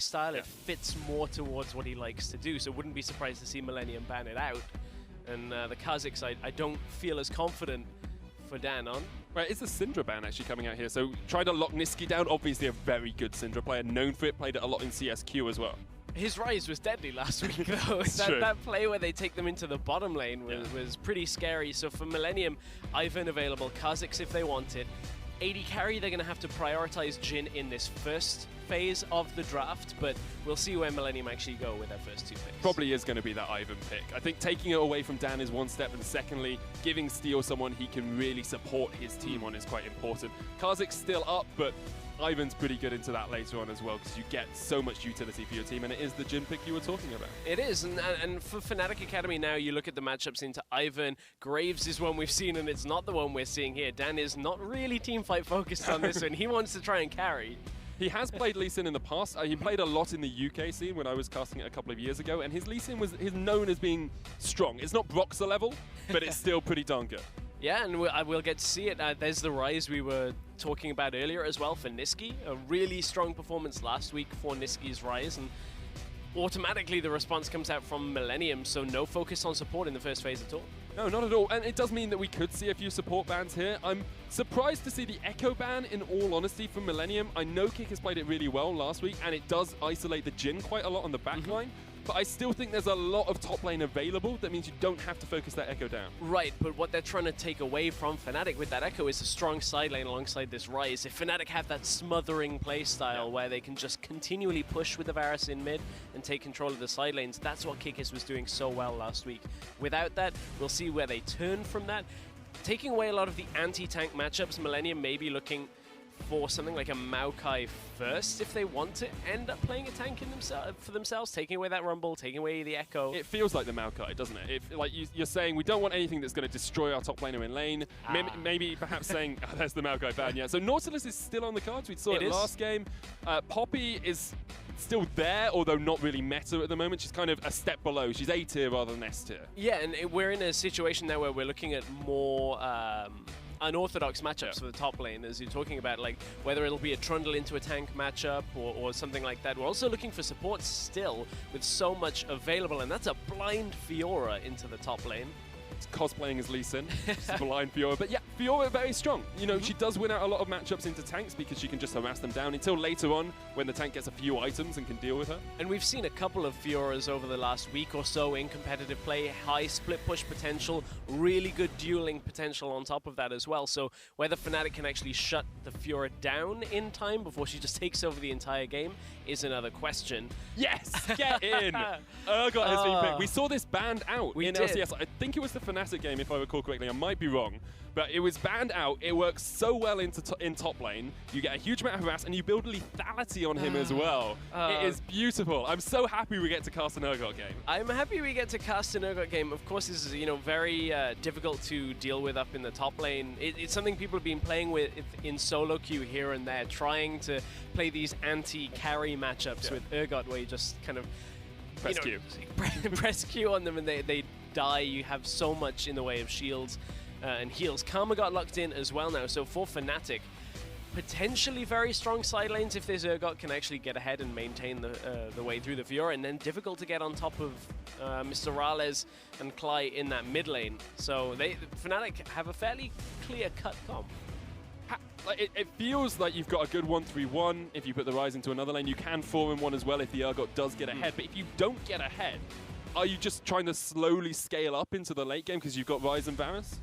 style, it fits more towards what he likes to do, so wouldn't be surprised to see Millennium ban it out. And the Kazakhs, I don't feel as confident for Dan on. Right, it's the Syndra ban actually coming out here, so try to lock Nisqy down, obviously a very good Syndra player, known for it, played it a lot in CSQ as well. His Rise was deadly last week, though. that play where they take them into the bottom lane was pretty scary. So for Millennium, Ivan available, Kazakhs if they want it. AD carry, they're going to have to prioritize Jhin in this first phase of the draft, but we'll see where Millennium actually go with their first two picks. Probably is going to be that Ivan pick. I think taking it away from Dan is one step, and secondly, giving Steel someone he can really support his team on is quite important. Kazakh's still up, but Ivan's pretty good into that later on as well, because you get so much utility for your team, and it is the Jhin pick you were talking about. It is, and for Fnatic Academy now, you look at the matchups into Ivan. Graves is one we've seen, and it's not the one we're seeing here. Dan is not really teamfight focused on this one. He wants to try and carry. He has played Lee Sin in the past. He played a lot in the UK scene when I was casting it a couple of years ago, and his Lee Sin is known as being strong. It's not Broxah level, but it's still pretty darn good. Yeah, and we'll get to see it. There's the Rise we were talking about earlier as well for Nisqy. A really strong performance last week for Nisqy's Rise, and automatically the response comes out from Millennium, so no focus on support in the first phase at all. No, not at all. And it does mean that we could see a few support bans here. I'm surprised to see the Echo ban, in all honesty, from Millennium. I know Kick has played it really well last week, and it does isolate the Jhin quite a lot on the backline. But I still think there's a lot of top lane available. That means you don't have to focus that Echo down. Right, but what they're trying to take away from Fnatic with that Echo is a strong side lane alongside this Rise. If Fnatic have that smothering play style where they can just continually push with the Varus in mid and take control of the side lanes, that's what Kikis was doing so well last week. Without that, we'll see where they turn from that. Taking away a lot of the anti-tank matchups, Millennium may be looking for something like a Maokai first if they want to end up playing a tank in for themselves, taking away that Rumble, taking away the Echo. It feels like the Maokai, doesn't it? Like you're saying, we don't want anything that's going to destroy our top laner in lane. Maybe perhaps saying, oh, there's the Maokai ban, yeah. So Nautilus is still on the cards. We saw it last game. Poppy is still there, although not really meta at the moment. She's kind of a step below. She's A tier rather than S tier. Yeah, and we're in a situation now where we're looking at more unorthodox matchups for the top lane, as you're talking about, like whether it'll be a Trundle into a tank matchup or something like that. We're also looking for support still with so much available, and that's a blind Fiora into the top lane. It's cosplaying as Lee Sin, just blind Fiora. But yeah, Fiora very strong. You know, she does win out a lot of matchups into tanks because she can just harass them down until later on when the tank gets a few items and can deal with her. And we've seen a couple of Fioras over the last week or so in competitive play. High split push potential, really good dueling potential on top of that as well. So whether Fnatic can actually shut the Fiora down in time before she just takes over the entire game is another question. Yes, get in! Urgot has been picked. We saw this banned out in LCS. I think it was the Fnatic game, if I recall correctly. I might be wrong, but it was banned out. It works so well in top lane. You get a huge amount of harass, and you build lethality on him as well. It is beautiful. I'm so happy we get to cast an Urgot game. I'm happy we get to cast an Urgot game. Of course, this is very difficult to deal with up in the top lane. It's something people have been playing with in solo queue here and there, trying to play these anti-carry matchups with Urgot, where you just kind of press Q. Press Q on them and they die. You have so much in the way of shields and heals. Karma got locked in as well now, so for Fnatic, potentially very strong side lanes if this Urgot can actually get ahead and maintain the way through the Fiora, and then difficult to get on top of Mr. Rales and Cly in that mid lane. So Fnatic have a fairly clear-cut comp. It feels like you've got a good 1-3-1. If you put the Rise into another lane, you can 4-in-1 as well if the Urgot does get ahead. But if you don't get ahead, are you just trying to slowly scale up into the late game because you've got Rise and Varus?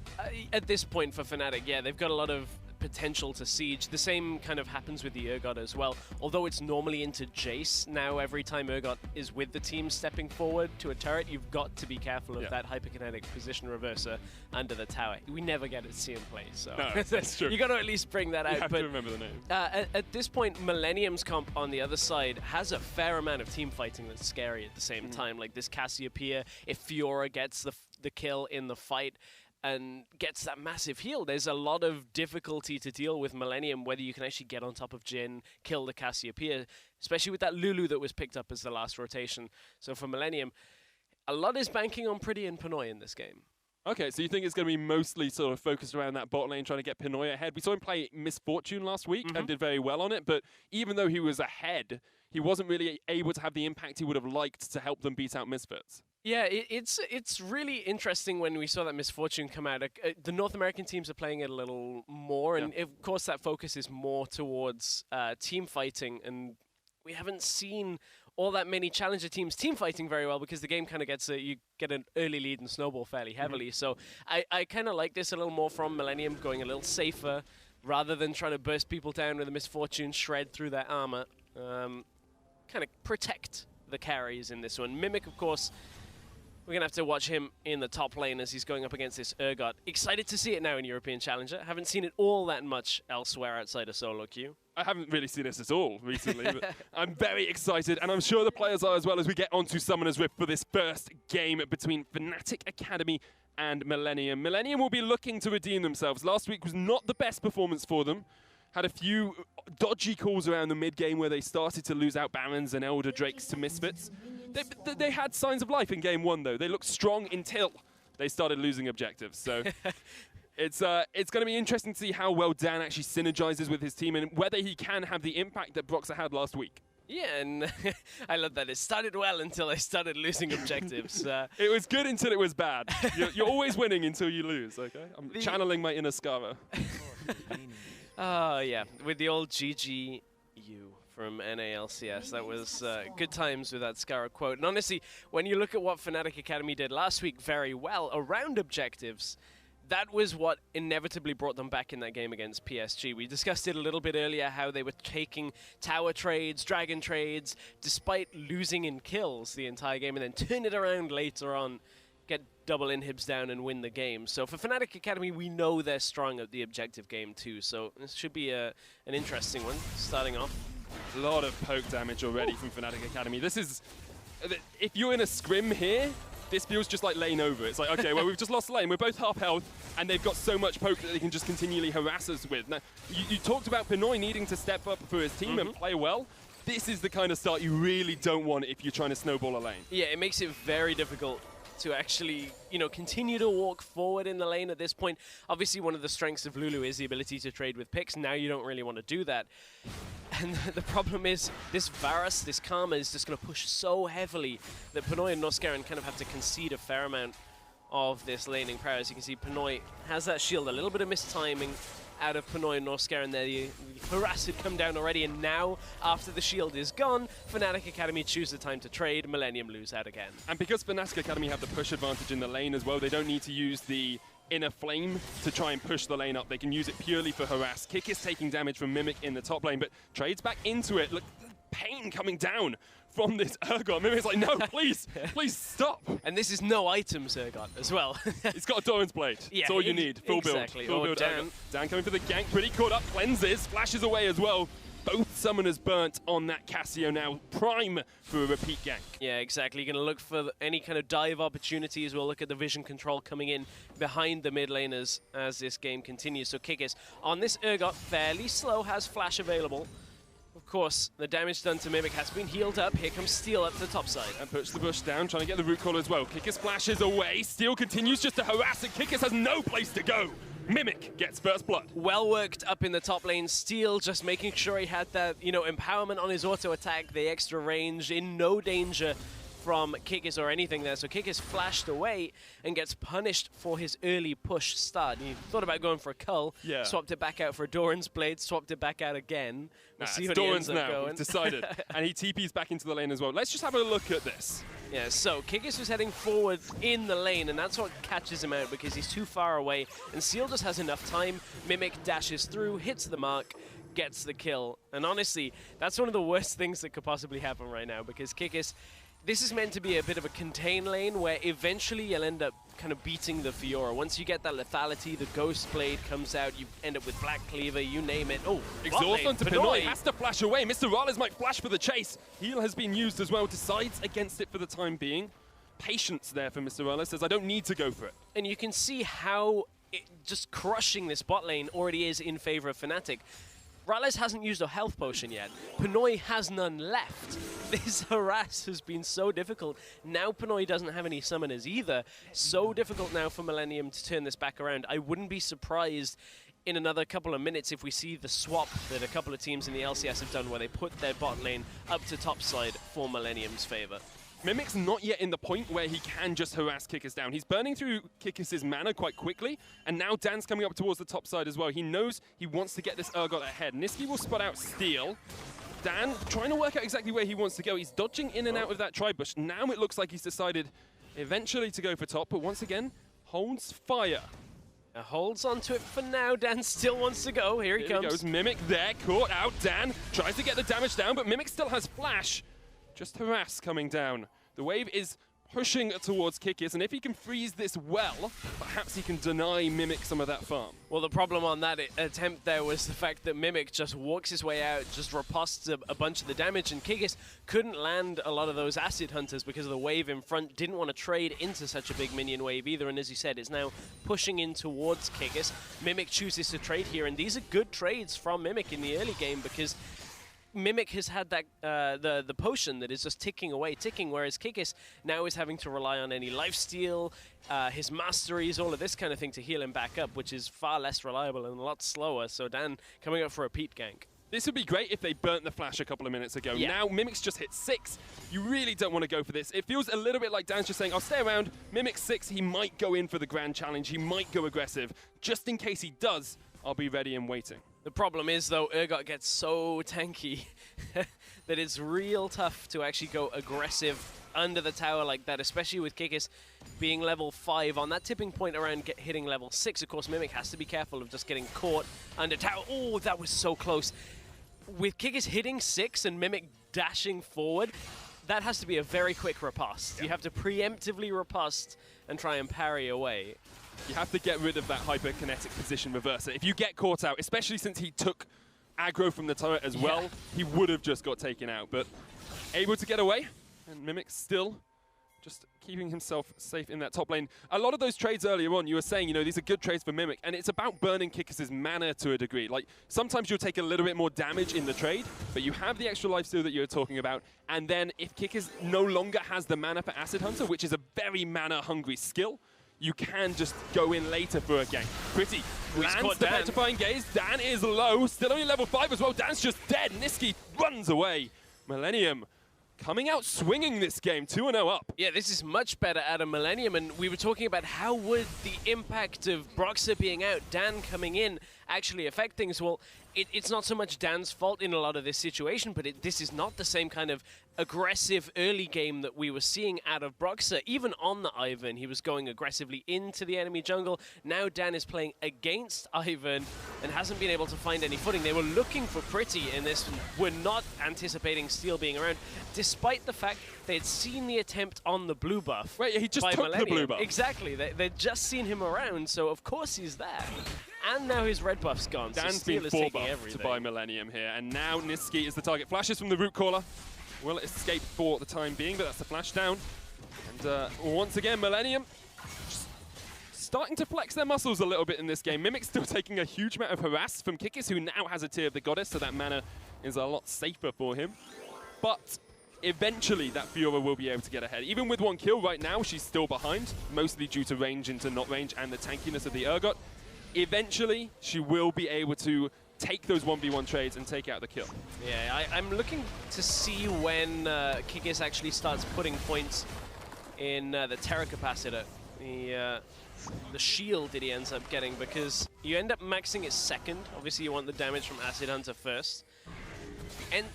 At this point for Fnatic, yeah, they've got a lot of potential to siege. The same kind of happens with the Urgot as well. Although it's normally into Jace, now every time Urgot is with the team stepping forward to a turret, you've got to be careful of that hyperkinetic position reverser under the tower. We never get to see him play, so no, that's true. You got to at least bring that out. You have to remember the name. At this point, Millennium's comp on the other side has a fair amount of team fighting that's scary at the same time. Like this Cassiopeia, if Fiora gets the kill in the fight, and gets that massive heal, there's a lot of difficulty to deal with Millennium, whether you can actually get on top of Jhin, kill the Cassiopeia, especially with that Lulu that was picked up as the last rotation. So for Millennium, a lot is banking on Pretty and Pinoy in this game. Okay, so you think it's going to be mostly sort of focused around that bot lane, trying to get Pinoy ahead. We saw him play Misfortune last week and did very well on it, but even though he was ahead, he wasn't really able to have the impact he would have liked to help them beat out Misfits. Yeah, it's really interesting when we saw that Misfortune come out. The North American teams are playing it a little more, and of course that focus is more towards team fighting, and we haven't seen all that many challenger teams team fighting very well because the game kind of gets you get an early lead and snowball fairly heavily. So I kind of like this a little more from Millennium, going a little safer rather than trying to burst people down with a Misfortune shred through their armor. Kind of protect the carries in this one. Mimic, of course, we're going to have to watch him in the top lane as he's going up against this Urgot. Excited to see it now in European Challenger. Haven't seen it all that much elsewhere outside of solo queue. I haven't really seen this at all recently, but I'm very excited, and I'm sure the players are as well, as we get onto Summoner's Rift for this first game between Fnatic Academy and Millennium. Millennium will be looking to redeem themselves. Last week was not the best performance for them. Had a few dodgy calls around the mid-game where they started to lose out Barons and Elder Drakes to Misfits. They had signs of life in game one, though. They looked strong until they started losing objectives. So it's going to be interesting to see how well Dan actually synergizes with his team and whether he can have the impact that Broxah had last week. Yeah, and I love that. It started well until they started losing objectives. It was good until it was bad. You're always winning until you lose, okay? I'm channeling my inner Scarra. Oh, yeah, with the old GGU from LCK. That was good times with that Scarra quote. And honestly, when you look at what Fnatic Academy did last week very well around objectives, that was what inevitably brought them back in that game against PSG. We discussed it a little bit earlier, how they were taking tower trades, dragon trades, despite losing in kills the entire game, and then turn it around later on, get double inhibs down and win the game. So for Fnatic Academy, we know they're strong at the objective game too. So this should be an interesting one, starting off. A lot of poke damage already from Fnatic Academy. This is, if you're in a scrim here, this feels just like lane over. It's like, okay, well, we've just lost the lane. We're both half health, and they've got so much poke that they can just continually harass us with. Now, you talked about Pinoy needing to step up for his team and play well. This is the kind of start you really don't want if you're trying to snowball a lane. Yeah, it makes it very difficult to actually, continue to walk forward in the lane at this point. Obviously, one of the strengths of Lulu is the ability to trade with picks. Now you don't really want to do that. And the problem is, this Varus, this Karma, is just going to push so heavily that Pinoy and Noskaran kind of have to concede a fair amount of this laning power. As you can see, Pinoy has that shield, a little bit of mistiming out of Pinoy and Noskaran there. The harass had come down already, and now, after the shield is gone, Fnatic Academy choose the time to trade. Millennium lose out again. And because Fnatic Academy have the push advantage in the lane as well, they don't need to use the inner flame to try and push the lane up. They can use it purely for harass. Kick is taking damage from Mimic in the top lane, but trades back into it. Look, pain coming down from this Urgot. Mimic's like, no, please, please stop. And this is no items Urgot as well. It's got a Doran's Blade. Yeah, that's all you need. Full build. Full build. Dan coming for the gank, pretty caught up, cleanses, flashes away as well. Both summoners burnt on that Cassio now, prime for a repeat gank. Yeah, exactly. You're going to look for any kind of dive opportunities. We'll look at the vision control coming in behind the mid laners as this game continues. So Kikis on this Urgot, fairly slow, has flash available. Of course, the damage done to Mimic has been healed up. Here comes Steel up the top side. And puts the bush down, trying to get the root call as well. Kikis flashes away. Steel continues just to harass, and Kikis has no place to go. Mimic gets first blood. Well worked up in the top lane. Steel just making sure he had that, empowerment on his auto attack, the extra range, in no danger from Kikis or anything there. So Kikis flashed away and gets punished for his early push start. He thought about going for a cull, swapped it back out for a Doran's Blade, swapped it back out again. We'll see what he ends up going. Decided. And he TPs back into the lane as well. Let's just have a look at this. Yeah, so Kikis was heading forward in the lane, and that's what catches him out because he's too far away, and Seal just has enough time. Mimic dashes through, hits the mark, gets the kill. And honestly, that's one of the worst things that could possibly happen right now because Kikis, this is meant to be a bit of a contain lane where eventually you'll end up kind of beating the Fiora. Once you get that lethality, the Ghost Blade comes out, you end up with Black Cleaver, you name it. Oh, exhaust onto Pinoy, has to flash away. Mr. Rales might flash for the chase. Heal has been used as well, decides against it for the time being. Patience there for Mr. Rales, says I don't need to go for it. And you can see how just crushing this bot lane already is in favor of Fnatic. Rales hasn't used a health potion yet. Pinoy has none left. This harass has been so difficult. Now Pinoy doesn't have any summoners either. So difficult now for Millennium to turn this back around. I wouldn't be surprised in another couple of minutes if we see the swap that a couple of teams in the LCS have done where they put their bot lane up to top side for Millennium's favor. Mimic's not yet in the point where he can just harass Kikis down. He's burning through Kikis' mana quite quickly, and now Dan's coming up towards the top side as well. He knows he wants to get this Urgot ahead. Nisqy will spot out Steel. Dan trying to work out exactly where he wants to go. He's dodging in and out of that tri-bush. Now it looks like he's decided eventually to go for top, but once again, holds fire. Holds on to it for now. Dan still wants to go. Here he comes. Goes. Mimic there, caught out. Dan tries to get the damage down, but Mimic still has flash. Just harass coming down. The wave is pushing towards Kikis, and if he can freeze this well, perhaps he can deny Mimic some of that farm. Well, the problem on that attempt there was the fact that Mimic just walks his way out, just riposts a bunch of the damage, and Kikis couldn't land a lot of those Acid Hunters because of the wave in front, didn't want to trade into such a big minion wave either, and as you said, it's now pushing in towards Kikis. Mimic chooses to trade here, and these are good trades from Mimic in the early game because Mimic has had that the potion that is just ticking away, whereas Kikis now is having to rely on any lifesteal, his masteries, all of this kind of thing to heal him back up, which is far less reliable and a lot slower. So Dan coming up for a Pete gank. This would be great if they burnt the flash a couple of minutes ago. Yeah. Now Mimic's just hit 6. You really don't want to go for this. It feels a little bit like Dan's just saying, I'll stay around. Mimic's 6, he might go in for the grand challenge. He might go aggressive. Just in case he does, I'll be ready and waiting. The problem is, though, Urgot gets so tanky that it's real tough to actually go aggressive under the tower like that, especially with Kikis being level 5 on that tipping point around hitting level 6. Of course, Mimic has to be careful of just getting caught under tower. Oh, that was so close. With Kikis hitting 6 and Mimic dashing forward, that has to be a very quick riposte. Yep. You have to preemptively riposte and try and parry away. You have to get rid of that hyperkinetic position reverser. If you get caught out, especially since he took aggro from the turret as well, he would have just got taken out. But able to get away, and Mimic still just keeping himself safe in that top lane. A lot of those trades earlier on, you were saying, you know, these are good trades for Mimic, and it's about burning Kikis' mana to a degree. Like, sometimes you'll take a little bit more damage in the trade, but you have the extra lifesteal that you were talking about, and then if Kikis no longer has the mana for Acid Hunter, which is a very mana-hungry skill, you can just go in later for a gank. Pretty lands the petrifying gaze. Dan is low, still only level 5 as well. Dan's just dead. Nisqy runs away. Millennium coming out swinging this game, 2-0 up. Yeah, this is much better out of Millennium, and we were talking about how would the impact of Broxah being out, Dan coming in, actually affect things. Well, it's not so much Dan's fault in a lot of this situation, but this is not the same kind of aggressive early game that we were seeing out of Broxah. Even on the Ivan, he was going aggressively into the enemy jungle. Now Dan is playing against Ivan and hasn't been able to find any footing. They were looking for Pretty in this and were not anticipating Steel being around, despite the fact they had seen the attempt on the blue buff. Right, he just took Millennium. the blue buff. Exactly, they'd just seen him around, so of course he's there. And now his red buff's gone. Dan's so Steel been is 4 taking buffed everything. to buy Millennium here, and now Nisqy is the target. Flashes from the root caller. Will escape for the time being, but that's the flash down. And once again, Millennium just starting to flex their muscles a little bit in this game. Mimic's still taking a huge amount of harass from Kikis, who now has a Tear of the Goddess, so that mana is a lot safer for him. But eventually that Fiora will be able to get ahead. Even with 1 kill right now, she's still behind, mostly due to range into not range and the tankiness of the Urgot. Eventually, she will be able to take those 1v1 trades and take out the kill. Yeah, I'm looking to see when Kikis actually starts putting points in the Terra Capacitor, the shield that he ends up getting, because you end up maxing it second. Obviously, you want the damage from Acid Hunter first.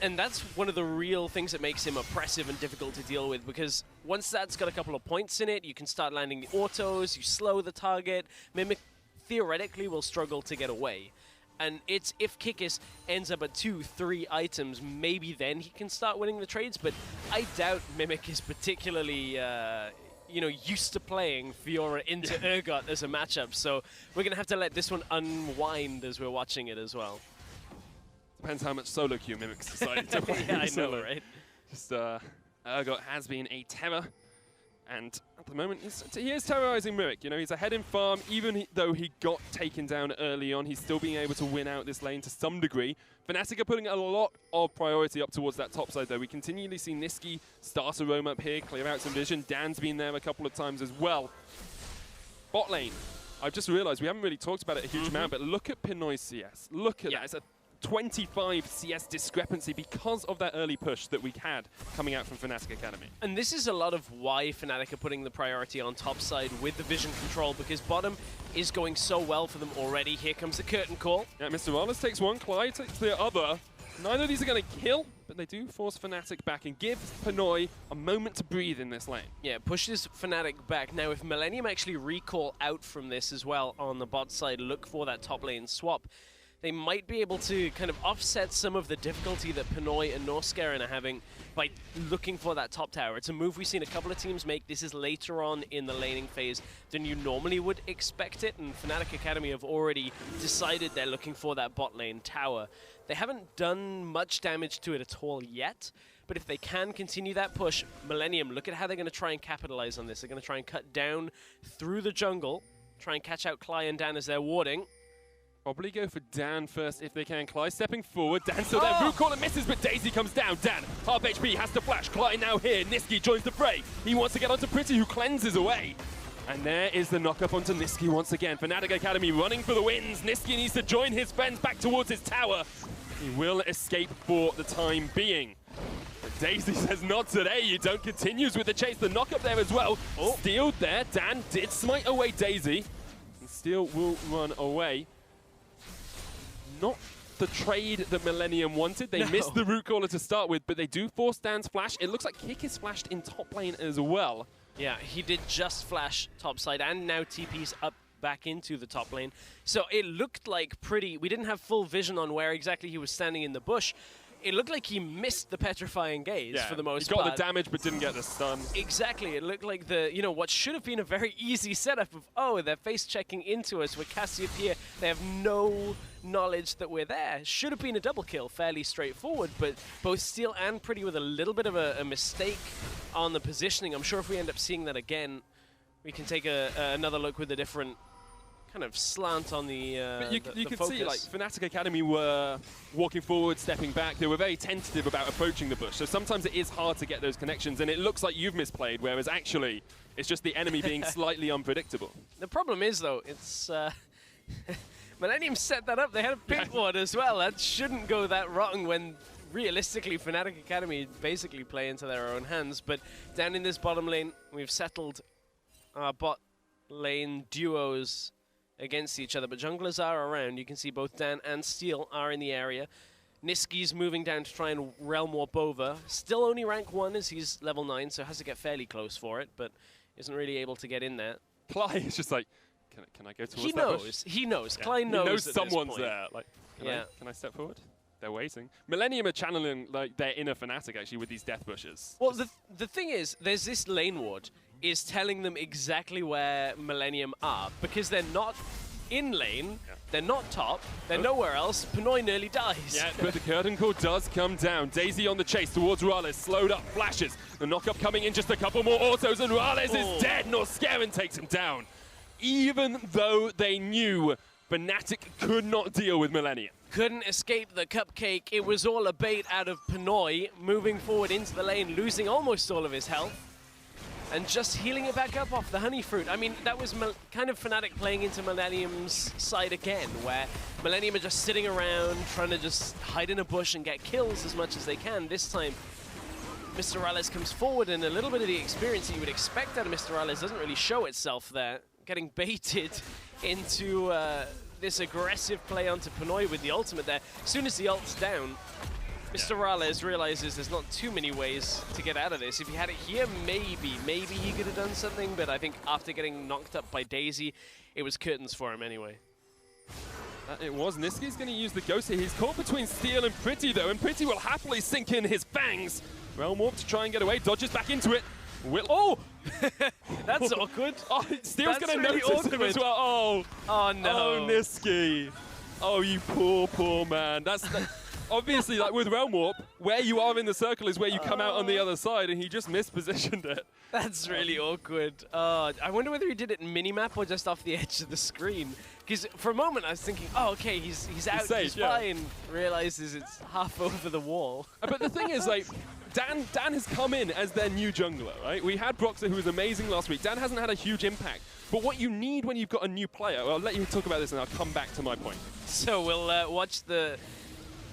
And that's one of the real things that makes him oppressive and difficult to deal with, because once that's got a couple of points in it, you can start landing the autos, you slow the target. Mimic theoretically will struggle to get away. And it's if Kikis ends up at 2-3 items, maybe then he can start winning the trades, but I doubt Mimic is particularly used to playing Fiora into Urgot as a matchup, so we're going to have to let this one unwind as we're watching it as well. Depends how much solo queue Mimic's decided to play. Yeah, I know, right? Just Urgot has been a terror, and at the moment he is terrorizing Mimic. You know, he's ahead in farm, even though he got taken down early on. He's still being able to win out this lane to some degree. Fnatic are putting a lot of priority up towards that top side, though. We continually see Nisqy start to roam up here, clear out some vision. Dan's been there a couple of times as well. Bot lane, I've just realized we haven't really talked about it a huge amount, but look at Pinoy's CS. Look at that. It's a 25 CS discrepancy because of that early push that we had coming out from Fnatic Academy. And this is a lot of why Fnatic are putting the priority on top side with the vision control, because bottom is going so well for them already. Here comes the curtain call. Yeah, Mr. Wallace takes one, Clyde takes the other. Neither of these are going to kill, but they do force Fnatic back and give Pinoy a moment to breathe in this lane. Yeah, pushes Fnatic back. Now, if Millennium actually recall out from this as well on the bot side, look for that top lane swap, they might be able to kind of offset some of the difficulty that Pinoy and Norskeren are having by looking for that top tower. It's a move we've seen a couple of teams make. This is later on in the laning phase than you normally would expect it, and Fnatic Academy have already decided they're looking for that bot lane tower. They haven't done much damage to it at all yet, but if they can continue that push, Millennium, look at how they're going to try and capitalize on this. They're going to try and cut down through the jungle, try and catch out Cly and Dan as they're warding. Probably go for Dan first if they can. Cly stepping forward. Dan still there. Root caller misses, but Daisy comes down. Dan, half HP, has to flash. Cly now here. Niski joins the fray. He wants to get onto Pretty, who cleanses away. And there is the knock-up onto Niski once again. Fnatic Academy running for the wins. Niski needs to join his friends back towards his tower. He will escape for the time being. But Daisy says not today. You don't. Continues with the chase. The knock-up there as well. Steal there. Dan did smite away Daisy. And Steel will run away. Not the trade that Millennium wanted. They missed the root caller to start with, but they do force Dan's flash. It looks like Kick is flashed in top lane as well. Yeah, he did just flash topside and now TP's up back into the top lane. So it looked like Pretty, we didn't have full vision on where exactly he was standing in the bush. It looked like he missed the petrifying gaze for the most part. He got the damage but didn't get the stun. Exactly. It looked like the, what should have been a very easy setup of, oh, they're face checking into us. We're Cassiopeia. They have no knowledge that we're there. Should have been a double kill, fairly straightforward, but both Steel and Pretty with a little bit of a mistake on the positioning. I'm sure if we end up seeing that again, we can take another look with a different kind of slant on the but you can focus. see, like, Fnatic Academy were walking forward, stepping back. They were very tentative about approaching the bush. So sometimes it is hard to get those connections, and it looks like you've misplayed, whereas actually it's just the enemy being slightly unpredictable. The problem is, though, it's Millennium set that up. They had a pink ward as well. That shouldn't go that wrong when realistically Fnatic Academy basically play into their own hands. But down in this bottom lane, we've settled our bot lane duos against each other, but junglers are around. You can see both Dan and Steel are in the area. Niski's moving down to try and realm warp over. Still only rank 1 as he's level 9, so has to get fairly close for it, but isn't really able to get in there. Cly is just like, can I go towards he that knows. bush? He knows. Yeah. Cly knows. He knows someone's there. Like, can I step forward? They're waiting. Millennium are channeling like their inner Fnatic actually with these death bushes. Well, the thing is, there's this lane ward is telling them exactly where Millennium are, because they're not in lane, they're not top, they're nowhere else. Pinoy nearly dies. Yeah, but the curtain call does come down. Daisy on the chase towards Rales, slowed up, flashes. The knock-up coming in, just a couple more autos, and Rales is dead. Norskeren takes him down. Even though they knew Fnatic could not deal with Millennium. Couldn't escape the cupcake. It was all a bait out of Pinoy, moving forward into the lane, losing almost all of his health, and just healing it back up off the honey fruit. I mean, that was kind of Fnatic playing into Millennium's side again, where Millennium are just sitting around, trying to just hide in a bush and get kills as much as they can. This time, Mr. Rales comes forward, and a little bit of the experience that you would expect out of Mr. Rales doesn't really show itself there. Getting baited into this aggressive play onto Pinoy with the ultimate there. As soon as the ult's down, Mr. Rales realizes there's not too many ways to get out of this. If he had it here, maybe he could have done something, but I think after getting knocked up by Daisy, it was curtains for him anyway. It was. Niski's going to use the ghost here. He's caught between Steel and Pretty, though, and Pretty will happily sink in his fangs. Realm Warp to try and get away, dodges back into it. Oh! That's awkward. Oh, Steel's going to really notice him as well. Oh no. Oh, Niski. Oh, you poor man. That's obviously, like with Realm Warp, where you are in the circle is where you come out on the other side, and he just mispositioned it. That's really awkward. I wonder whether he did it in minimap or just off the edge of the screen. Because for a moment I was thinking, oh, okay, he's out, he's fine. Realizes it's half over the wall. But the thing is, like, Dan has come in as their new jungler, right? We had Broxah, who was amazing last week. Dan hasn't had a huge impact. But what you need when you've got a new player, well, I'll let you talk about this and I'll come back to my point. So we'll watch the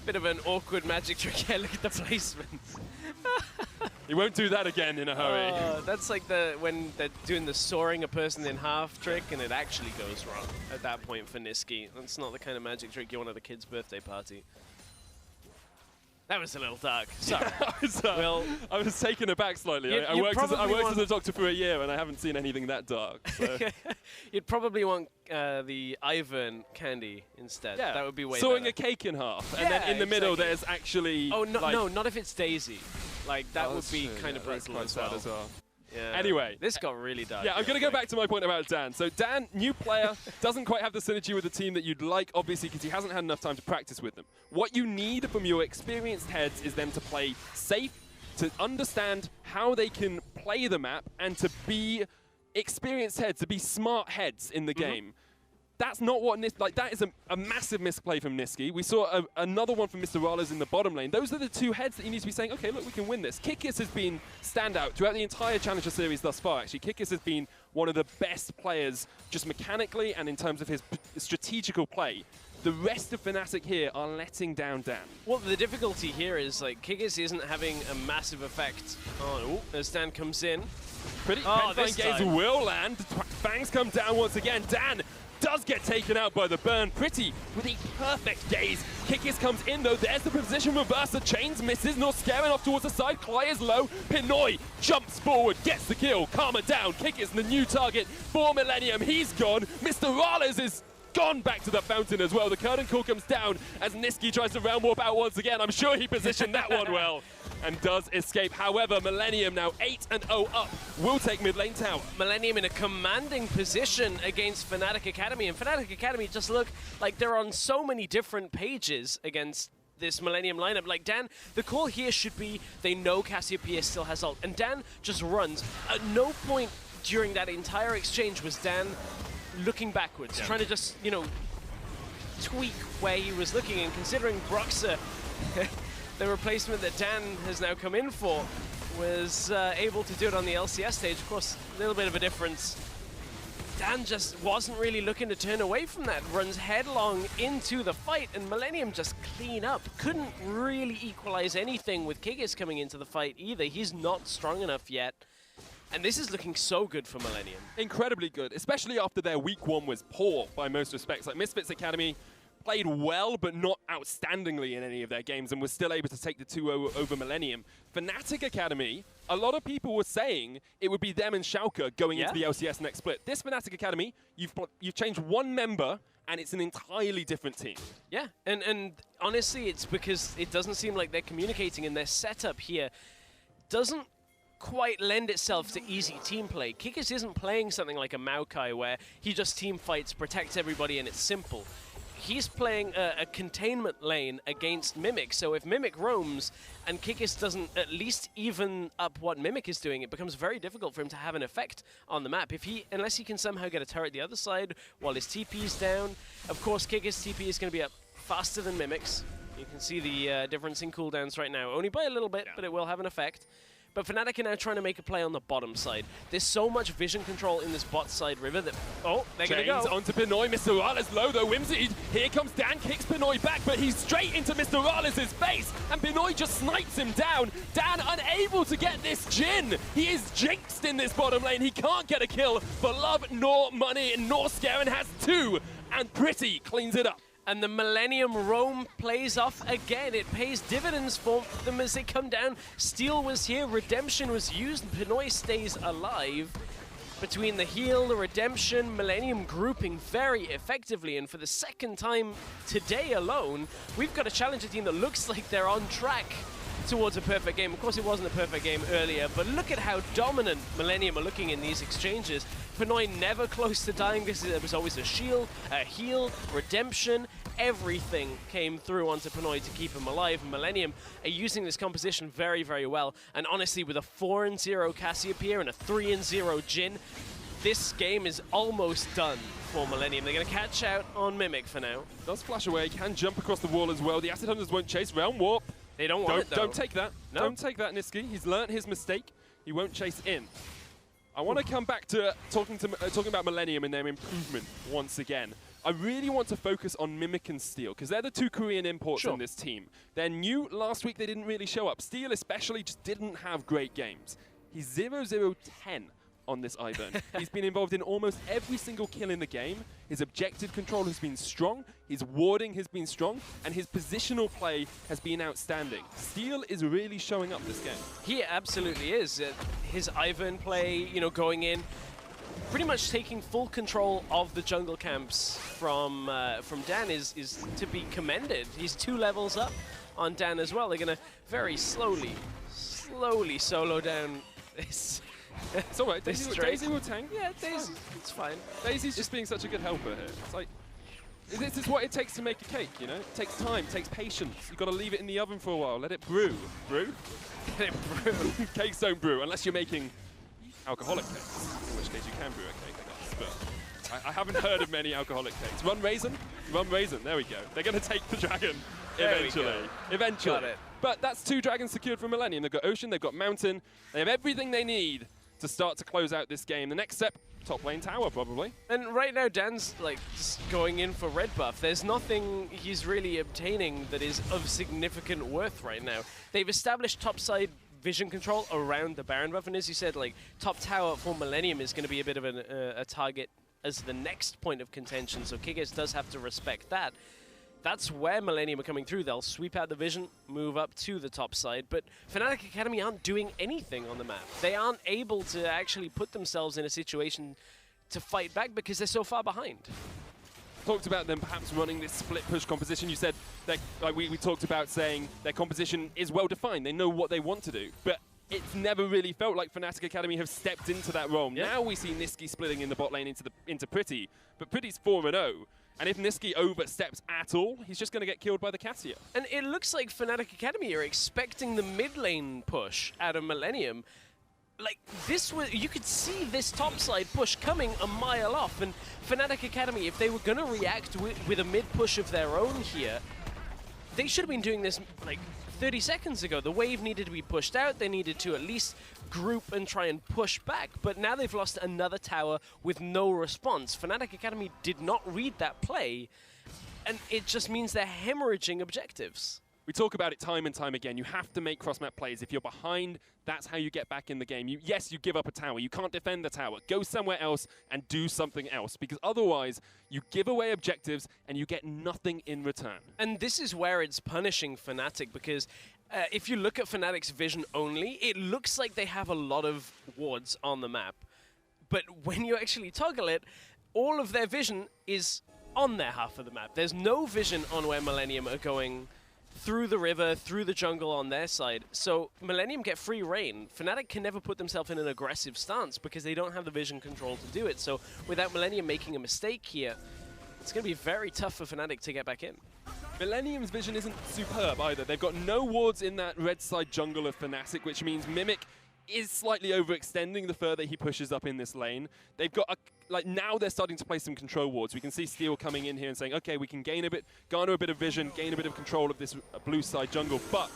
bit of an awkward magic trick here. Look at the placements. He won't do that again in a hurry. That's like when they're doing the soaring a person in half trick and it actually goes wrong at that point for Niski. That's not the kind of magic trick you want at a kid's birthday party. That was a little dark. So, I was taken aback slightly. I worked as a doctor for a year and I haven't seen anything that dark. So. You'd probably want the Ivern candy instead. Yeah. That would be way Sawing better. a cake in half. And then in the middle there's actually... Oh, no, not if it's Daisy. Like, that would be kind of brutal as well. Yeah. Anyway. This got really dark. Yeah, I'm going to go back to my point about Dan. So Dan, new player, doesn't quite have the synergy with the team that you'd like, obviously, because he hasn't had enough time to practice with them. What you need from your experienced heads is them to play safe, to understand how they can play the map, and to be experienced heads, to be smart heads in the game. That's not what that is a massive misplay from Niski. We saw another one from Mr. Rales in the bottom lane. Those are the two heads that you need to be saying, okay, look, we can win this. Kikis has been standout throughout the entire Challenger Series thus far, actually. Kikis has been one of the best players just mechanically and in terms of his strategical play. The rest of Fnatic here are letting down Dan. Well, the difficulty here is, like, Kikis isn't having a massive effect on... as Dan comes in. Pretty this gaze will land. Fangs come down once again. Dan does get taken out by the burn. Pretty with a perfect gaze. Kikis comes in though. There's the position reverser. Chains misses. Not scaring off towards the side. Cly is low. Pinoy jumps forward, gets the kill. Karma down. Kikis the new target for Millennium. He's gone. Mr. Rales is gone back to the fountain as well. The curtain call comes down as Niski tries to round warp out once again. I'm sure he positioned that one well and does escape. However, Millennium now 8-0 up will take mid lane tower. Millennium in a commanding position against Fnatic Academy, and Fnatic Academy just look like they're on so many different pages against this Millennium lineup. Like, Dan, the call here should be they know Cassiopeia still has ult, and Dan just runs. At no point during that entire exchange was Dan looking backwards, trying to just, you know, tweak where he was looking, and considering Broxah, the replacement that Dan has now come in for, was able to do it on the LCS stage. Of course, a little bit of a difference. Dan just wasn't really looking to turn away from that, runs headlong into the fight, and Millennium just clean up. Couldn't really equalize anything with Kikis coming into the fight either. He's not strong enough yet. And this is looking so good for Millennium. Incredibly good, especially after their week one was poor by most respects. Like, Misfits Academy played well, but not outstandingly in any of their games, and was still able to take the 2-0 over Millennium. Fnatic Academy, a lot of people were saying it would be them and Schalke going into the LCS next split. This Fnatic Academy, you've changed one member, and it's an entirely different team. Yeah, and honestly, it's because it doesn't seem like they're communicating, and their setup here doesn't quite lend itself to easy team play. Kikis isn't playing something like a Maokai where he just team fights, protects everybody, and it's simple. He's playing a containment lane against Mimic, so if Mimic roams and Kikis doesn't at least even up what Mimic is doing, it becomes very difficult for him to have an effect on the map. Unless he can somehow get a turret the other side while his TP's down. Of course, Kikis' TP is going to be up faster than Mimic's. You can see the difference in cooldowns right now, only by a little bit, but it will have an effect. But Fnatic are now trying to make a play on the bottom side. There's so much vision control in this bot side river that... Oh, they're going to go. Onto Pinoy. Mr. Rales low, though. Whimsy. Here comes Dan. Kicks Pinoy back, but he's straight into Mr. Rales' face. And Pinoy just snipes him down. Dan unable to get this Jhin. He is jinxed in this bottom lane. He can't get a kill for love nor money, nor scare, and has two. And Pretty cleans it up. And the Millennium roam plays off again. It pays dividends for them as they come down. Steel was here, Redemption was used, and Pinoy stays alive. Between the heal, the Redemption, Millennium grouping very effectively, and for the second time today alone, we've got a challenger team that looks like they're on track towards a perfect game. Of course, it wasn't a perfect game earlier, but look at how dominant Millennium are looking in these exchanges. Pinoy never close to dying. There was always a shield, a heal, Redemption. Everything came through onto Pinoy to keep him alive. Millennium are using this composition very, very well. And honestly, with a 4-0 Cassiopeia and a 3-0 Jhin, this game is almost done for Millennium. They're going to catch out on Mimic for now. Does flash away, can jump across the wall as well. The Acid Hunters won't chase. Round warp. They don't want it, though. Don't take that. No. Don't take that, Nisqy. He's learnt his mistake. He won't chase in. I want to come back to talking about Millennium and their improvement once again. I really want to focus on Mimic and Steel, because they're the two Korean imports on this team. They're new. Last week, they didn't really show up. Steel especially just didn't have great games. He's 0-0-10 on this Ivern. He's been involved in almost every single kill in the game. His objective control has been strong, his warding has been strong, and his positional play has been outstanding. Steel is really showing up this game. He absolutely is. His Ivern play, you know, going in, pretty much taking full control of the jungle camps from Dan is to be commended. He's 2 levels up on Dan as well. They're going to very slowly solo down this. It's alright, Daisy will tank. Yeah, Daisy, it's fine. Daisy's just being such a good helper here. It's like, this is what it takes to make a cake, you know? It takes time, it takes patience. You've got to leave it in the oven for a while, let it brew. Brew? Let it brew. Cakes don't brew, unless you're making alcoholic cakes, in which case you can brew a cake, I guess. But I haven't heard of many alcoholic cakes. Run Raisin, there we go. They're going to take the dragon eventually. Eventually. Got it. But that's 2 dragons secured from Millennium. They've got Ocean, they've got Mountain, they have everything they need to start to close out this game. The next step, top lane tower, probably. And right now, Dan's like just going in for red buff. There's nothing he's really obtaining that is of significant worth right now. They've established topside vision control around the Baron buff, and as you said, like top tower for Millennium is going to be a bit of a target as the next point of contention, so Kikis does have to respect that. That's where Millennium are coming through. They'll sweep out the vision, move up to the top side, but Fnatic Academy aren't doing anything on the map. They aren't able to actually put themselves in a situation to fight back because they're so far behind. Talked about them perhaps running this split push composition. You said that, like we talked about saying their composition is well defined. They know what they want to do, but it's never really felt like Fnatic Academy have stepped into that role. Yep. Now we see Nisqy splitting in the bot lane into Pretty, but Pretty's 4-0. And if Nisqy oversteps at all, he's just going to get killed by the Cassia. And it looks like Fnatic Academy are expecting the mid lane push out of Millennium. Like, this was, you could see this topside push coming a mile off. And Fnatic Academy, if they were going to react with a mid push of their own here, they should have been doing this like 30 seconds ago. The wave needed to be pushed out. They needed to at least group and try and push back, but now they've lost another tower with no response. Fnatic Academy did not read that play, and it just means they're hemorrhaging objectives. We talk about it time and time again. You have to make cross-map plays. If you're behind, that's how you get back in the game. Yes, you give up a tower. You can't defend the tower. Go somewhere else and do something else, because otherwise you give away objectives and you get nothing in return. And this is where it's punishing Fnatic, because if you look at Fnatic's vision only, it looks like they have a lot of wards on the map. But when you actually toggle it, all of their vision is on their half of the map. There's no vision on where Millennium are going through the river, through the jungle on their side. So Millennium get free reign. Fnatic can never put themselves in an aggressive stance because they don't have the vision control to do it. So without Millennium making a mistake here, it's going to be very tough for Fnatic to get back in. Millennium's vision isn't superb either. They've got no wards in that red side jungle of Fnatic, which means Mimic is slightly overextending the further he pushes up in this lane. They've got now they're starting to play some control wards. We can see Steel coming in here and saying, okay, we can garner a bit of vision, gain a bit of control of this blue side jungle. But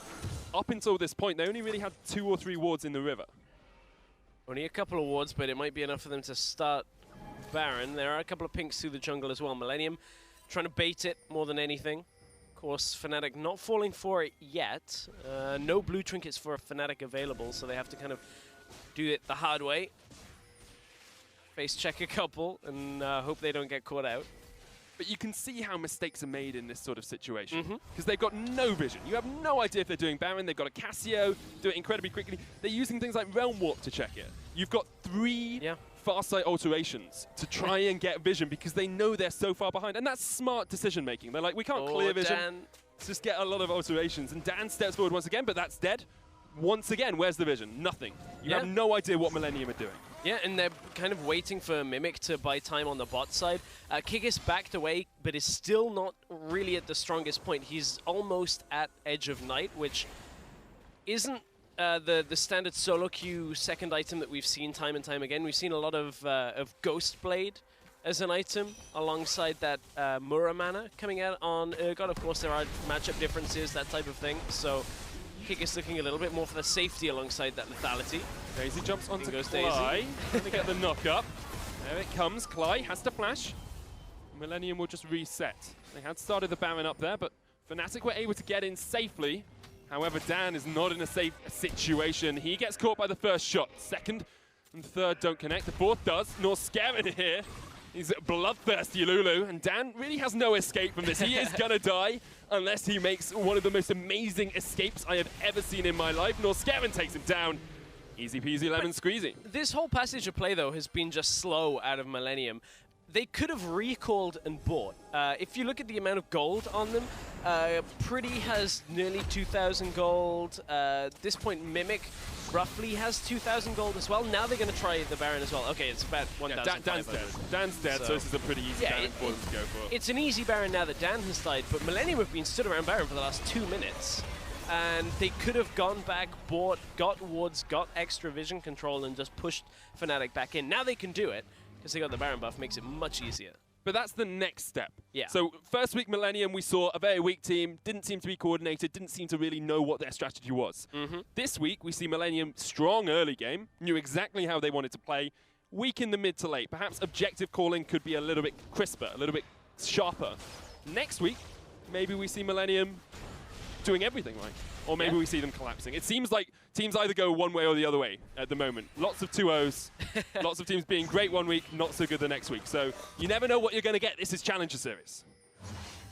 up until this point, they only really had 2 or 3 wards in the river. Only a couple of wards, but it might be enough for them to start Baron. There are a couple of pinks through the jungle as well. Millennium trying to bait it more than anything. Of course, Fnatic not falling for it yet. No blue trinkets for Fnatic available, so they have to kind of do it the hard way. Face check a couple and hope they don't get caught out. But you can see how mistakes are made in this sort of situation. Because they've got no vision. You have no idea if they're doing Baron. They've got a Cassio, do it incredibly quickly. They're using things like Realm Warp to check it. You've got 3 far-side alterations to try and get vision because they know they're so far behind. And that's smart decision-making. They're like, we can't clear vision. Dan. Let's just get a lot of alterations. And Dan steps forward once again, but that's dead. Once again, where's the vision? Nothing. You have no idea what Millennium are doing. Yeah, and they're kind of waiting for Mimic to buy time on the bot side. Kikis backed away, but is still not really at the strongest point. He's almost at Edge of Night, which isn't the standard solo queue second item that we've seen time and time again. We've seen a lot of Ghost Blade as an item alongside that Mura mana coming out on Urgot. Of course, there are matchup differences, that type of thing. So Kick is looking a little bit more for the safety alongside that lethality. Daisy jumps onto goes Cly. Trying to get the knock up. There it comes. Cly has to flash. Millennium will just reset. They had started the Baron up there, but Fnatic were able to get in safely. However, Dan is not in a safe situation. He gets caught by the first shot. Second and third don't connect. The fourth does. Norscaven here. He's bloodthirsty Lulu, and Dan really has no escape from this. He is gonna die unless he makes one of the most amazing escapes I have ever seen in my life. Norscaven takes him down. Easy peasy lemon squeezy. This whole passage of play, though, has been just slow out of Millennium. They could have recalled and bought. If you look at the amount of gold on them, Pretty has nearly 2,000 gold. At this point, Mimic roughly has 2,000 gold as well. Now they're going to try the Baron as well. Okay, it's about 1,500. Dan's dead. Dan's dead, so this is a pretty easy Baron for them to go for. It's an easy Baron now that Dan has died, but Millennium have been stood around Baron for the last 2 minutes. And they could have gone back, bought, got wards, got extra vision control, and just pushed Fnatic back in. Now they can do it, because they got the Baron buff, makes it much easier. But that's the next step. Yeah. So first week Millennium, we saw a very weak team, didn't seem to be coordinated, didn't seem to really know what their strategy was. This week, we see Millennium strong early game, knew exactly how they wanted to play, weak in the mid to late. Perhaps objective calling could be a little bit crisper, a little bit sharper. Next week, maybe we see Millennium doing everything right. Or maybe we see them collapsing. It seems like teams either go one way or the other way at the moment. Lots of 2-0s, lots of teams being great one week, not so good the next week. So you never know what you're going to get. This is Challenger Series.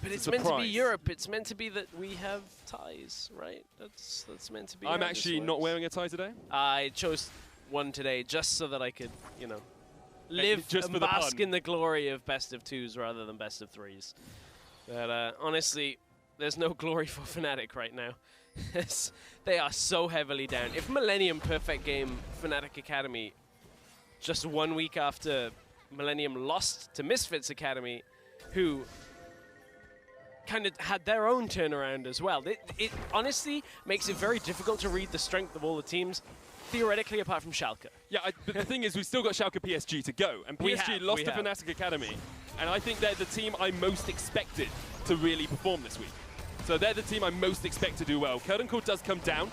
But it's meant to be Europe. It's meant to be that we have ties, right? That's meant to be. I'm actually not wearing a tie today. I chose one today just so that I could, you know, live just and bask in the glory of best of 2s rather than best of 3s. But honestly, there's no glory for Fnatic right now. They are so heavily down. If Millennium perfect game Fnatic Academy just 1 week after Millennium lost to Misfits Academy, who kind of had their own turnaround as well. It honestly makes it very difficult to read the strength of all the teams, theoretically, apart from Schalke. Yeah, but the thing is, we've still got Schalke PSG to go, and PSG lost to Fnatic Academy, and I think they're the team I most expected to really perform this week. So they're the team I most expect to do well. Curtain Call does come down.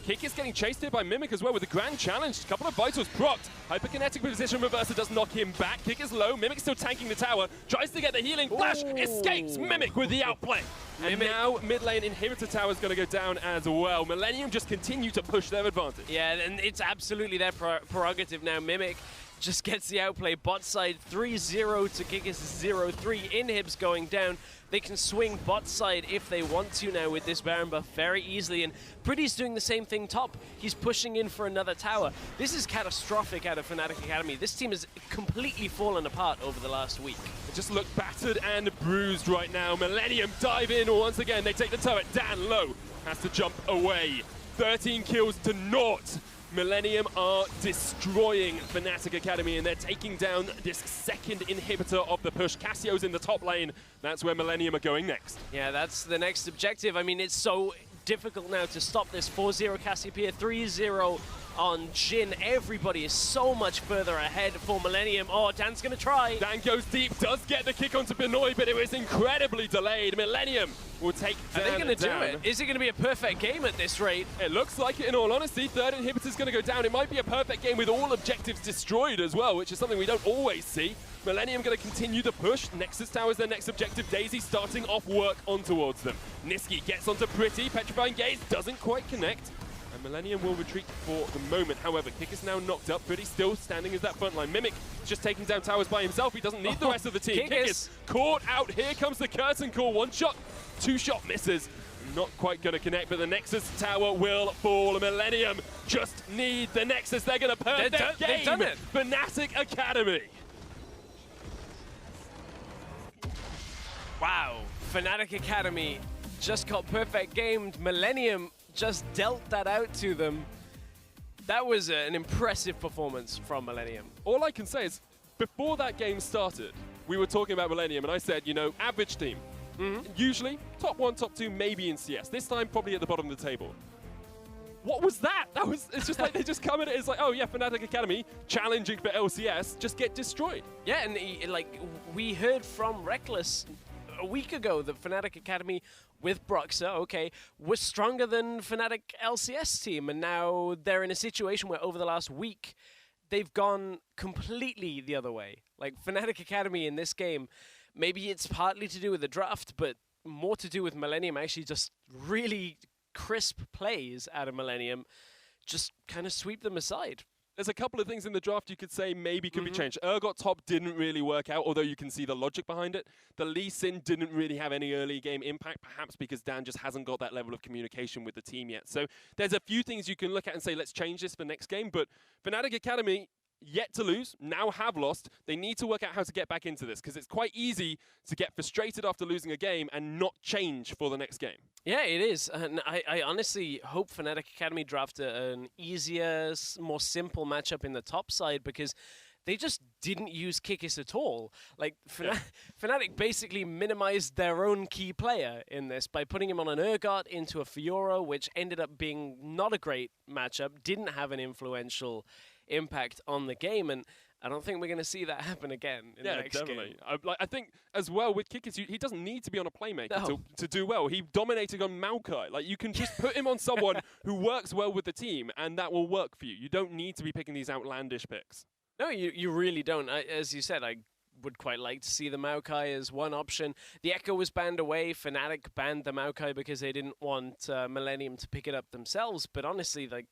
Kick is getting chased here by Mimic as well with a grand challenge. A couple of vitals procced. Hyperkinetic position reverser does knock him back. Kick is low. Mimic still tanking the tower. Tries to get the healing flash. Escapes Mimic with the outplay. And now mid lane inhibitor tower is going to go down as well. Millennium just continue to push their advantage. Yeah, and it's absolutely their prerogative now. Mimic just gets the outplay. Bot side 3-0 to Kikis 0-3. Inhibs going down. They can swing bot side if they want to now with this Baron buff very easily. And Pretty's doing the same thing top. He's pushing in for another tower. This is catastrophic out of Fnatic Academy. This team has completely fallen apart over the last week. They just look battered and bruised right now. Millennium dive in once again. They take the turret. Dan low has to jump away. 13 kills to naught. Millennium are destroying Fnatic Academy, and they're taking down this second inhibitor of the push. Cassio's in the top lane. That's where Millennium are going next. Yeah, that's the next objective. I mean, it's so difficult now to stop this. 4-0 Cassiopeia, 3-0 on Jhin. Everybody is so much further ahead for Millennium. Oh, Dan's going to try. Dan goes deep, does get the kick onto Benoit, but it was incredibly delayed. Millennium will take Dan down. Are they going to do it? Is it going to be a perfect game at this rate? It looks like it, in all honesty. Third inhibitor's going to go down. It might be a perfect game with all objectives destroyed as well, which is something we don't always see. Millennium going to continue the push. Nexus Tower is their next objective. Daisy starting off work on towards them. Niski gets onto Pretty. Petrifying Gaze doesn't quite connect. And Millennium will retreat for the moment. However, Kick is now knocked up. Pretty still standing as that front line. Mimic just taking down towers by himself. He doesn't need the rest of the team. Kick is caught out. Here comes the curtain call. One shot, two shot misses. Not quite going to connect, but the Nexus Tower will fall. Millennium just need the Nexus. They're going to purge their game. They've done it. Fnatic Academy. Wow. Fnatic Academy just got perfect gamed. Millennium just dealt that out to them. That was an impressive performance from Millennium. All I can say is, before that game started, we were talking about Millennium, and I said, you know, average team. Usually, top 1, top 2, maybe in CS. This time, probably at the bottom of the table. what was that? It's just like they just come in it. It's like, oh yeah, Fnatic Academy challenging for LCS, just get destroyed. Yeah, and like we heard from Reckless a week ago that Fnatic Academy with Broxa, okay, was stronger than Fnatic LCS team, and now they're in a situation where over the last week they've gone completely the other way. Like Fnatic Academy in this game, maybe it's partly to do with the draft, but more to do with Millennium actually just really crisp plays out of Millennium, just kind of sweep them aside. There's a couple of things in the draft you could say maybe could be changed. Urgot top didn't really work out, although you can see the logic behind it. The Lee Sin didn't really have any early game impact, perhaps because Dan just hasn't got that level of communication with the team yet. So there's a few things you can look at and say, let's change this for next game. But Fnatic Academy, yet to lose, now have lost. They need to work out how to get back into this, because it's quite easy to get frustrated after losing a game and not change for the next game. Yeah, it is. And I honestly hope Fnatic Academy draft an easier, more simple matchup in the top side, because they just didn't use Kikis at all. Like, Fnatic basically minimized their own key player in this by putting him on an Urgot into a Fiora, which ended up being not a great matchup, didn't have an influential impact on the game, and I don't think we're going to see that happen again in the next game. I think as well with Kikis, he doesn't need to be on a playmaker to do well. He dominated on Maokai. Like, you can just put him on someone who works well with the team, and that will work for you. You don't need to be picking these outlandish picks. No, you really don't. As you said, I would quite like to see the Maokai as one option. The Echo was banned away. Fnatic banned the Maokai because they didn't want Millennium to pick it up themselves. But honestly, like,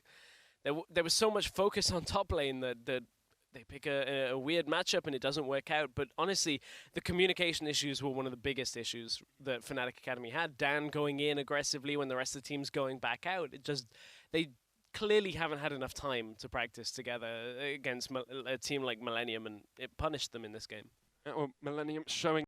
there was so much focus on top lane that they pick a weird matchup and it doesn't work out. But honestly, the communication issues were one of the biggest issues that Fnatic Academy had. Dan going in aggressively when the rest of the team's going back out. They clearly haven't had enough time to practice together against a team like Millennium, and it punished them in this game. Well, Millennium showing